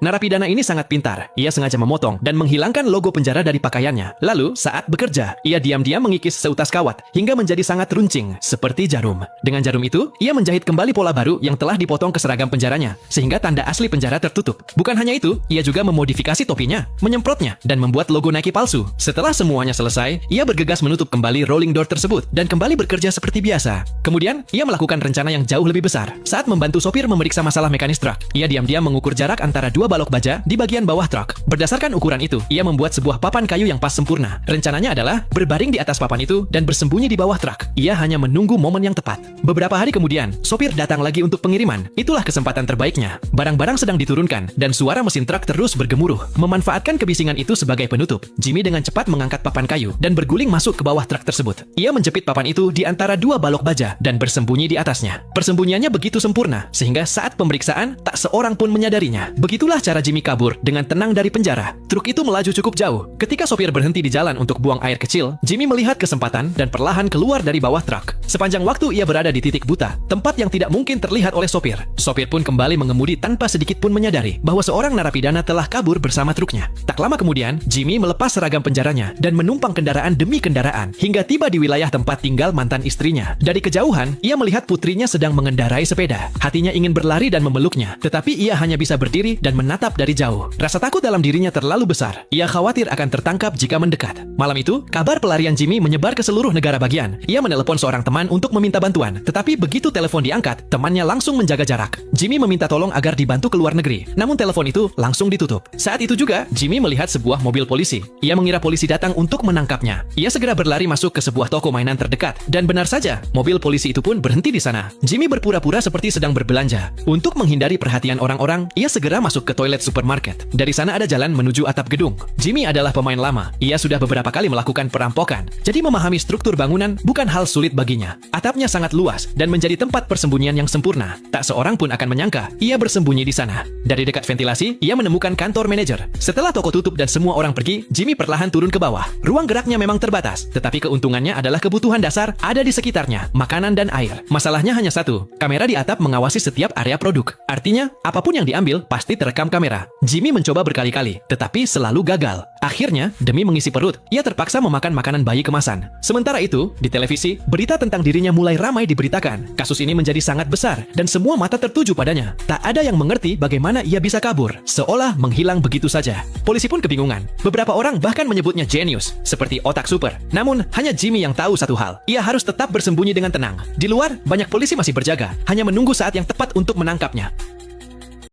Narapidana ini sangat pintar. Ia sengaja memotong dan menghilangkan logo penjara dari pakaiannya. Lalu, saat bekerja, ia diam-diam mengikis seutas kawat hingga menjadi sangat runcing, seperti jarum. Dengan jarum itu, ia menjahit kembali pola baru yang telah dipotong ke seragam penjaranya, sehingga tanda asli penjara tertutup. Bukan hanya itu, ia juga memodifikasi topinya, menyemprotnya, dan membuat logo Nike palsu. Setelah semuanya selesai, ia bergegas menutup kembali rolling door tersebut dan kembali bekerja seperti biasa. Kemudian, ia melakukan rencana yang jauh lebih besar. Saat membantu sopir memeriksa masalah mekanis truk, ia diam-diam mengukur jarak antara dua balok baja di bagian bawah truk. Berdasarkan ukuran itu, ia membuat sebuah papan kayu yang pas sempurna. Rencananya adalah berbaring di atas papan itu dan bersembunyi di bawah truk. Ia hanya menunggu momen yang tepat. Beberapa hari kemudian, sopir datang lagi untuk pengiriman. Itulah kesempatan terbaiknya. Barang-barang sedang diturunkan dan suara mesin truk terus bergemuruh. Memanfaatkan kebisingan itu sebagai penutup, Jimmy dengan cepat mengangkat papan kayu dan berguling masuk ke bawah truk tersebut. Ia menjepit papan itu di antara dua balok baja dan bersembunyi di atasnya. Persembunyiannya begitu sempurna sehingga saat pemeriksaan tak seorang pun menyadarinya. Begitulah cara Jimmy kabur dengan tenang dari penjara. Truk itu melaju cukup jauh. Ketika sopir berhenti di jalan untuk buang air kecil, Jimmy melihat kesempatan dan perlahan keluar dari bawah truk. Sepanjang waktu ia berada di titik buta, tempat yang tidak mungkin terlihat oleh sopir. Sopir pun kembali mengemudi tanpa sedikit pun menyadari bahwa seorang narapidana telah kabur bersama truknya. Tak lama kemudian, Jimmy melepas seragam penjaranya dan menumpang kendaraan demi kendaraan hingga tiba di wilayah tempat tinggal mantan istrinya. Dari kejauhan, ia melihat putrinya sedang mengendarai sepeda. Hatinya ingin berlari dan memeluknya, tetapi ia hanya bisa berdiri dan menatap dari jauh. Rasa takut dalam dirinya terlalu besar. Ia khawatir akan tertangkap jika mendekat. Malam itu, kabar pelarian Jimmy menyebar ke seluruh negara bagian. Ia menelepon seorang teman untuk meminta bantuan, tetapi begitu telepon diangkat, temannya langsung menjaga jarak. Jimmy meminta tolong agar dibantu ke luar negeri, namun telepon itu langsung ditutup. Saat itu juga, Jimmy melihat sebuah mobil polisi. Ia mengira polisi datang untuk menangkapnya. Ia segera berlari masuk ke sebuah toko mainan terdekat, dan benar saja, mobil polisi itu pun berhenti di sana. Jimmy berpura-pura seperti sedang berbelanja. Untuk menghindari perhatian orang-orang, ia segera masuk ke toilet supermarket. Dari sana ada jalan menuju atap gedung. Jimmy adalah pemain lama. Ia sudah beberapa kali melakukan perampokan, jadi memahami struktur bangunan bukan hal sulit baginya. Atapnya sangat luas dan menjadi tempat persembunyian yang sempurna. Tak seorang pun akan menyangka ia bersembunyi di sana. Dari dekat ventilasi, ia menemukan kantor manajer. Setelah toko tutup dan semua orang pergi, Jimmy perlahan turun ke bawah. Ruang geraknya memang terbatas, tetapi keuntungannya adalah kebutuhan dasar ada di sekitarnya, makanan dan air. Masalahnya hanya satu, kamera di atap mengawasi setiap area produk. Artinya, apapun yang diambil pasti terekam kamera. Jimmy mencoba berkali-kali, tetapi selalu gagal. Akhirnya, demi mengisi perut, ia terpaksa memakan makanan bayi kemasan. Sementara itu, di televisi, berita tentang dirinya mulai ramai diberitakan. Kasus ini menjadi sangat besar, dan semua mata tertuju padanya. Tak ada yang mengerti bagaimana ia bisa kabur, seolah menghilang begitu saja. Polisi pun kebingungan. Beberapa orang bahkan menyebutnya jenius, seperti otak super. Namun, hanya Jimmy yang tahu satu hal. Ia harus tetap bersembunyi dengan tenang. Di luar, banyak polisi masih berjaga, hanya menunggu saat yang tepat untuk menangkapnya.